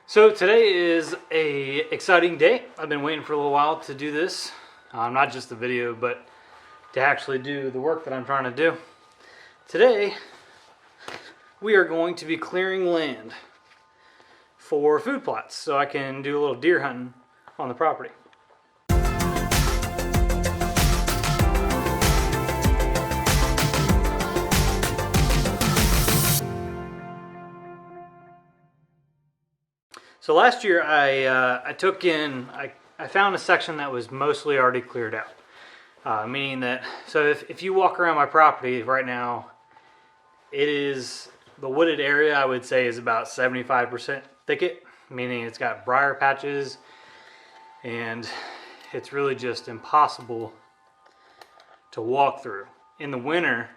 So today is a exciting day. I've been waiting for a little while to do this. Not just the video, but to actually do the work that I'm trying to do. Today, we are going to be clearing land for food plots so I can do a little deer hunting on the property. So last year I found a section that was mostly already cleared out. Meaning that, so if you walk around my property right now, the wooded area I would say is about 75% thicket, meaning it's got briar patches and it's really just impossible to walk through. In the winter,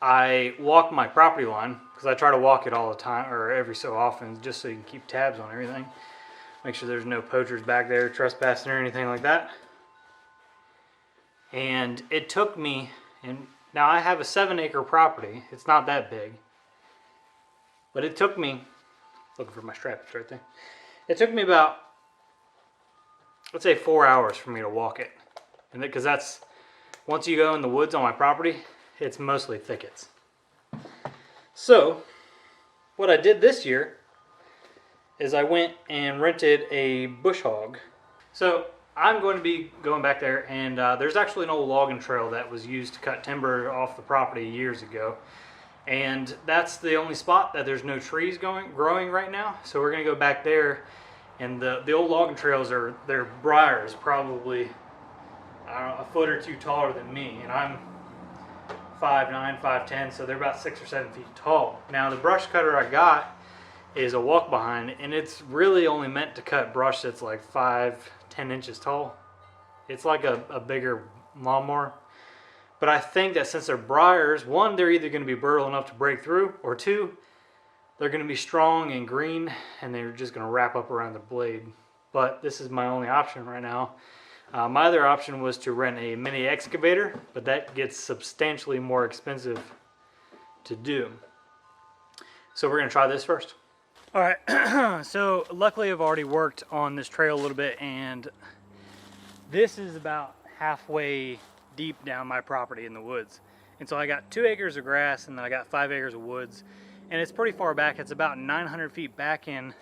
I walk my property line because I try to walk it all the time or every so often just so you can keep tabs on everything. Make sure there's no poachers back there trespassing or anything like that. And it took me, and now I have a 7-acre property. It's not that big. But it took me, looking for my strap, it's right there. It took me about, let's say 4 hours for me to walk it. And because that's, once you go in the woods on my property, it's mostly thickets. So, what I did this year is I went and rented a bush hog. So, I'm going to be going back there, and there's actually an old logging trail that was used to cut timber off the property years ago. And that's the only spot that there's no trees growing right now. So we're going to go back there, and the old logging trails they're briars, probably I don't know, a foot or two taller than me, and I'm 5'9", 5'10", so they're about 6 or 7 feet tall. Now the brush cutter I got is a walk behind, and it's really only meant to cut brush that's like 5-10 inches tall. It's like a bigger lawnmower. But I think that since they're briars, one, they're either going to be brittle enough to break through, or two, they're going to be strong and green, and they're just going to wrap up around the blade. But this is my only option right now. My other option was to rent a mini excavator, but that gets substantially more expensive to do. So we're going to try this first. All right, so luckily I've already worked on this trail a little bit, and this is about halfway deep down my property in the woods. And so I got 2 acres of grass, and then I got 5 acres of woods, and it's pretty far back. It's about 900 feet back in.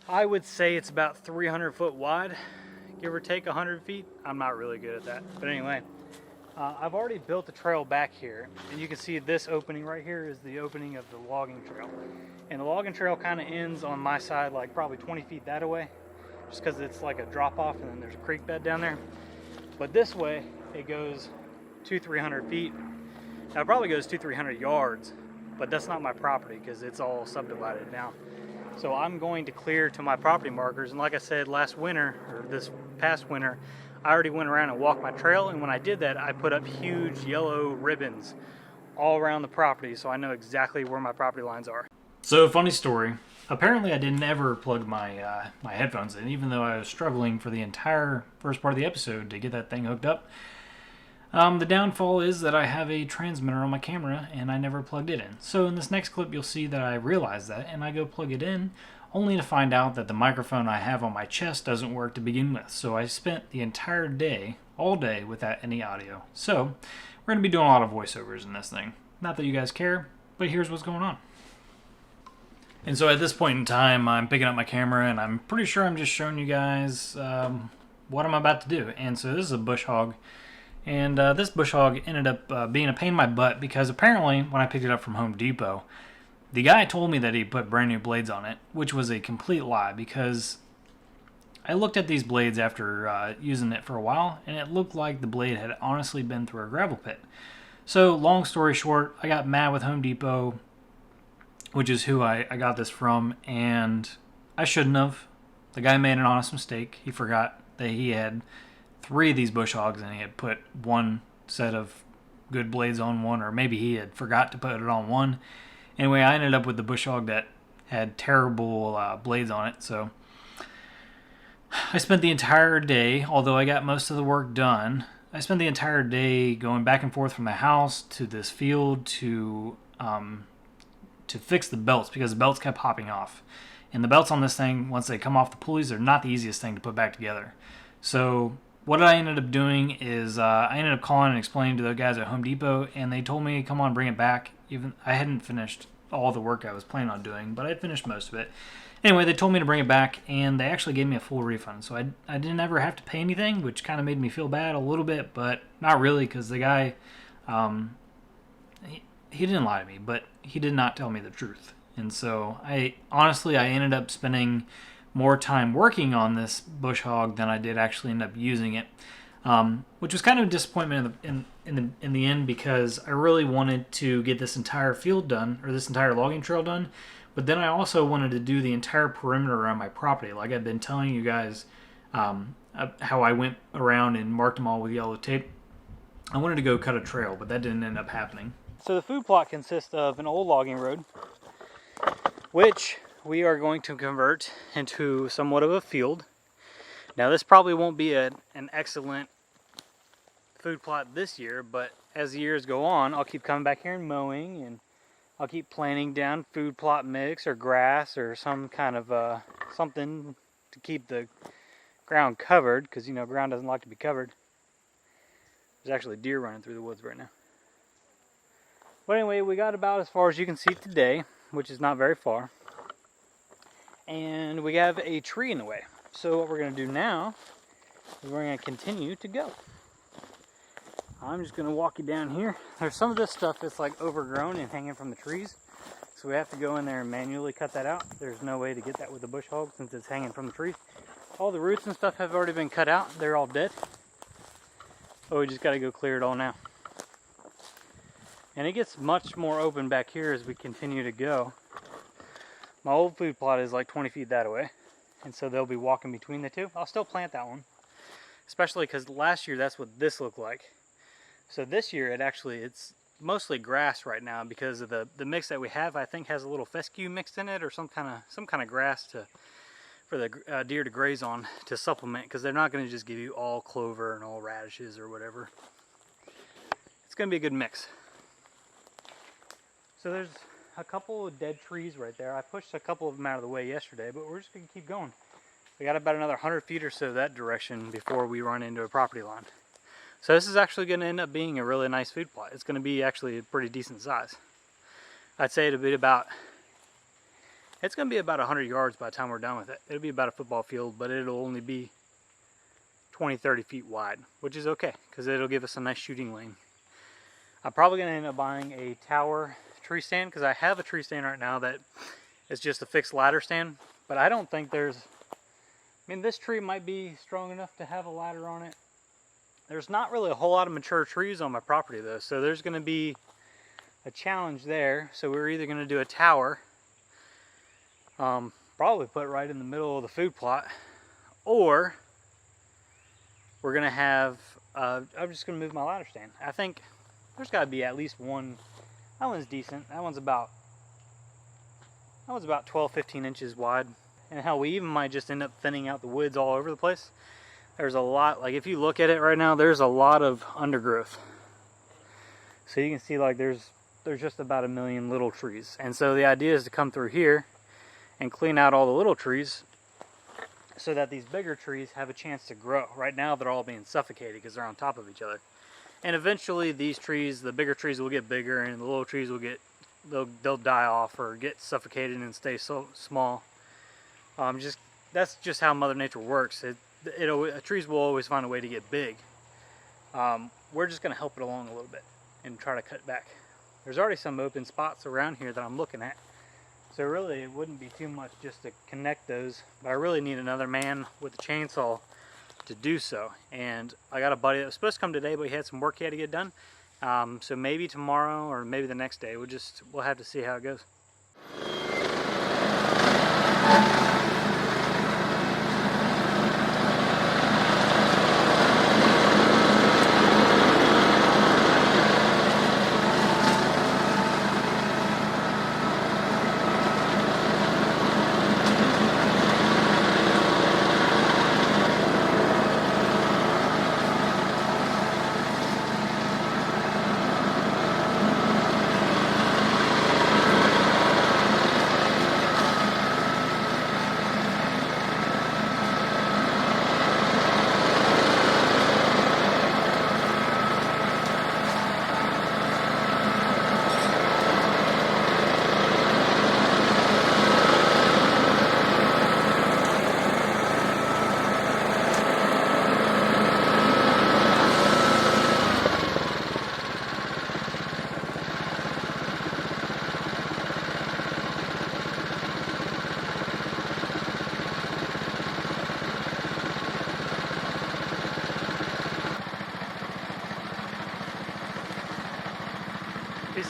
I would say it's about 300 foot wide, give or take 100 feet. I'm not really good at that. But anyway, I've already built the trail back here, and you can see this opening right here is the opening of the logging trail. And the logging trail kind of ends on my side like probably 20 feet that way, just because it's like a drop off and then there's a creek bed down there. But this way, it goes 200-300 feet. Now it probably goes 200-300 yards, but that's not my property because it's all subdivided now. So I'm going to clear to my property markers, and like I said last winter, or this past winter, I already went around and walked my trail, and when I did that, I put up huge yellow ribbons all around the property so I know exactly where my property lines are. So, funny story. Apparently I didn't ever plug my my headphones in, even though I was struggling for the entire first part of the episode to get that thing hooked up. The downfall is that I have a transmitter on my camera and I never plugged it in. So in this next clip you'll see that I realize that and I go plug it in, only to find out that the microphone I have on my chest doesn't work to begin with. So I spent the entire day, all day, without any audio. So we're going to be doing a lot of voiceovers in this thing. Not that you guys care, but here's what's going on. And so at this point in time, I'm picking up my camera and I'm pretty sure I'm just showing you guys what I'm about to do. And so this is a bush hog. And this bush hog ended up being a pain in my butt because apparently when I picked it up from Home Depot, the guy told me that he put brand new blades on it, which was a complete lie because I looked at these blades after using it for a while and it looked like the blade had honestly been through a gravel pit. So long story short, I got mad with Home Depot, which is who I got this from, and I shouldn't have. The guy made an honest mistake. He forgot that he had 3 of these bush hogs and he had put one set of good blades on one, or maybe he had forgot to put it on one. Anyway, I ended up with the bush hog that had terrible blades on it. So I spent the entire day, although I got most of the work done, I spent the entire day going back and forth from the house to this field to to fix the belts because the belts kept popping off. And the belts on this thing, once they come off the pulleys, are not the easiest thing to put back together. So what I ended up doing is I ended up calling and explaining to the guys at Home Depot, and they told me, come on, bring it back. Even I hadn't finished all the work I was planning on doing, but I finished most of it. Anyway, they told me to bring it back, and they actually gave me a full refund. So I didn't ever have to pay anything, which kind of made me feel bad a little bit, but not really, because the guy, he didn't lie to me, but he did not tell me the truth. And so I ended up spending more time working on this bush hog than I did actually end up using it, which was kind of a disappointment in the end, because I really wanted to get this entire field done, or this entire logging trail done. But then I also wanted to do the entire perimeter around my property. Like I've been telling you guys how I went around and marked them all with yellow tape. I wanted to go cut a trail, but that didn't end up happening. So the food plot consists of an old logging road, which we are going to convert into somewhat of a field. Now this probably won't be an excellent food plot this year, but as the years go on, I'll keep coming back here and mowing, and I'll keep planting down food plot mix or grass or some kind of something to keep the ground covered, because you know ground doesn't like to be covered. There's actually deer running through the woods right now. But anyway, we got about as far as you can see today, which is not very far. And we have a tree in the way. So what we're going to do now is we're going to continue to go. I'm just going to walk you down here. There's some of this stuff that's like overgrown and hanging from the trees. So we have to go in there and manually cut that out. There's no way to get that with the bush hog since it's hanging from the trees. All the roots and stuff have already been cut out. They're all dead. So we just got to go clear it all now. And it gets much more open back here as we continue to go. My old food plot is like 20 feet that way. And so they'll be walking between the two. I'll still plant that one. Especially because last year that's what this looked like. So this year it's mostly grass right now because of the mix that we have. I think has a little fescue mixed in it or some kind of grass for the deer to graze on to supplement, because they're not going to just give you all clover and all radishes or whatever. It's going to be a good mix. So there's a couple of dead trees right there. I pushed a couple of them out of the way yesterday, but we're just going to keep going. We got about another 100 feet or so that direction before we run into a property line. So this is actually going to end up being a really nice food plot. It's going to be actually a pretty decent size. I'd say it's going to be about 100 yards by the time we're done with it. It'll be about a football field, but it'll only be 20-30 feet wide, which is okay because it'll give us a nice shooting lane. I'm probably going to end up buying a tower tree stand, because I have a tree stand right now that is just a fixed ladder stand, but I don't think this tree might be strong enough to have a ladder on it. There's not really a whole lot of mature trees on my property though, so there's going to be a challenge there. So we're either going to do a tower, probably put right in the middle of the food plot, or we're going to have, I'm just going to move my ladder stand. I think there's got to be at least one. That one's decent. That one's about 12-15 inches wide. And hell, we even might just end up thinning out the woods all over the place. There's a lot, like if you look at it right now, there's a lot of undergrowth. So you can see like there's just about 1 million little trees. And so the idea is to come through here and clean out all the little trees so that these bigger trees have a chance to grow. Right now they're all being suffocated because they're on top of each other. And eventually these trees, the bigger trees will get bigger and the little trees will they'll die off or get suffocated and stay so small. That's just how Mother Nature works. Trees will always find a way to get big. We're just going to help it along a little bit and try to cut back. There's already some open spots around here that I'm looking at. So really it wouldn't be too much just to connect those, but I really need another man with a chainsaw to do so. And I got a buddy that was supposed to come today, but he had some work he had to get done. So maybe tomorrow or maybe the next day. We'll have to see how it goes.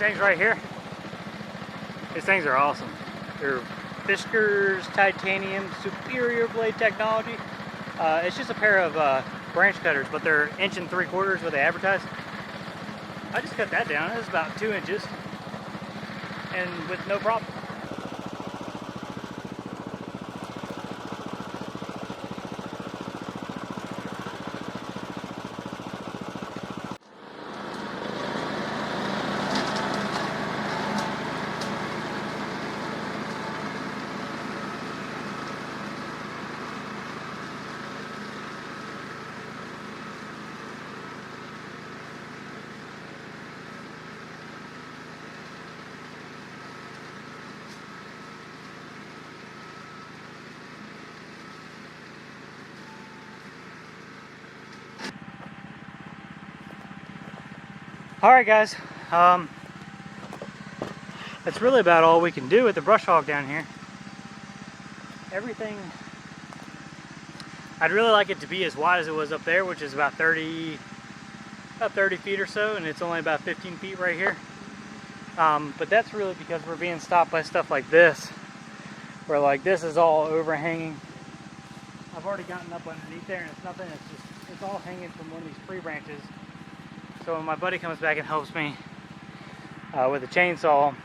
things right here. These things are awesome. They're Fiskars titanium superior blade technology. It's just a pair of branch cutters, but they're 1 3/4 what they advertise. I just cut that down. It was about 2 inches, and with no problem. Alright guys, that's really about all we can do with the brush hog down here. Everything, I'd really like it to be as wide as it was up there, which is about 30 feet or so, and it's only about 15 feet right here. But that's really because we're being stopped by stuff like this, where like this is all overhanging. I've already gotten up underneath there and it's nothing, it's all hanging from one of these tree branches. So when my buddy comes back and helps me with a chainsaw,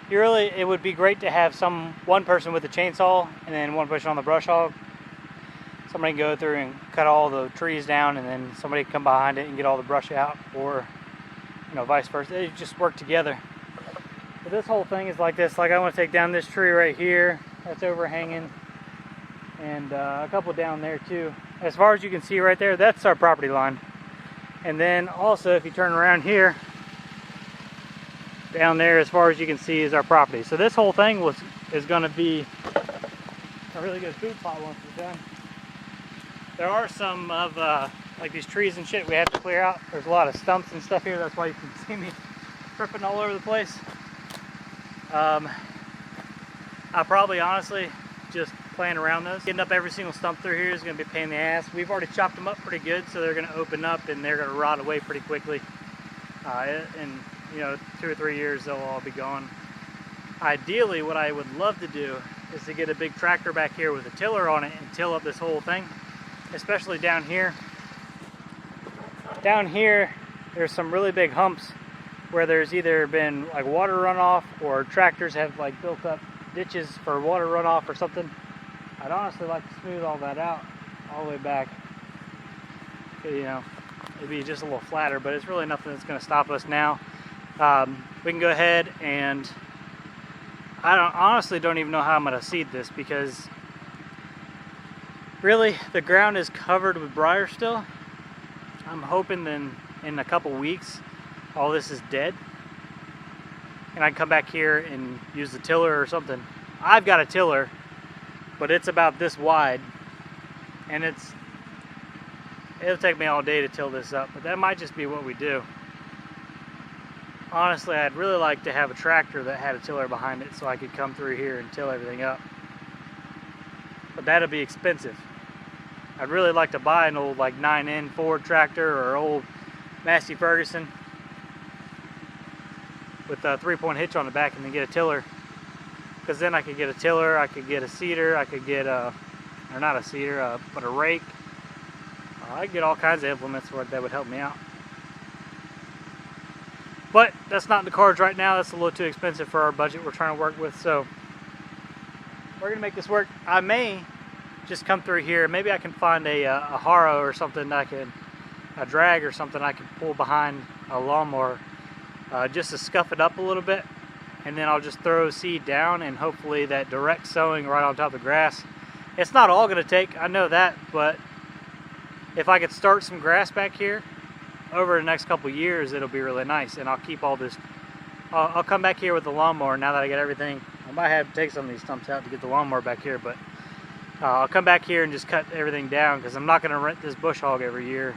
it would be great to have one person with a chainsaw and then one person on the brush hog. Somebody can go through and cut all the trees down, and then somebody can come behind it and get all the brush out, or vice versa. They just work together. But this whole thing is like this. Like, I want to take down this tree right here that's overhanging, and a couple down there too. As far as you can see right there, that's our property line. And then also, if you turn around here, down there, as far as you can see, is our property. So this whole thing is going to be a really good food plot once it's done. There are some of like these trees and shit we have to clear out. There's a lot of stumps and stuff here. That's why you can see me tripping all over the place. I probably honestly just playing around those. Getting up every single stump through here is going to be a pain in the ass. We've already chopped them up pretty good, so they're going to open up and they're going to rot away pretty quickly. In 2 or 3 years they'll all be gone. Ideally, what I would love to do is to get a big tractor back here with a tiller on it and till up this whole thing, especially down here. Down here, there's some really big humps where there's either been like water runoff, or tractors have like built up ditches for water runoff or something. I'd honestly like to smooth all that out all the way back. It'd be just a little flatter, but it's really nothing that's going to stop us now. We can go ahead, and I honestly don't even know how I'm going to seed this, because really the ground is covered with briar still. I'm hoping then in a couple weeks all this is dead and I can come back here and use the tiller or something. I've got a tiller, but it's about this wide, and it'll take me all day to till this up, but that might just be what we do. Honestly, I'd really like to have a tractor that had a tiller behind it so I could come through here and till everything up, but that'll be expensive. I'd really like to buy an old like 9N Ford tractor or old Massey Ferguson with a 3-point hitch on the back, and then get a tiller, because then I could get a tiller, I could get a seeder, I could get or not a seeder, but a rake. I could get all kinds of implements that would help me out. But that's not in the cards right now. That's a little too expensive for our budget we're trying to work with, so we're gonna make this work. I may just come through here. Maybe I can find a harrow or something a drag or something I can pull behind a lawnmower, just to scuff it up a little bit, and then I'll just throw seed down, and hopefully that direct sowing right on top of the grass. It's not all going to take, I know that, but if I could start some grass back here over the next couple years, it'll be really nice. And I'll keep all this, I'll come back here with the lawnmower now that I get everything. I might have to take some of these stumps out to get the lawnmower back here, but I'll come back here and just cut everything down, because I'm not going to rent this bush hog every year.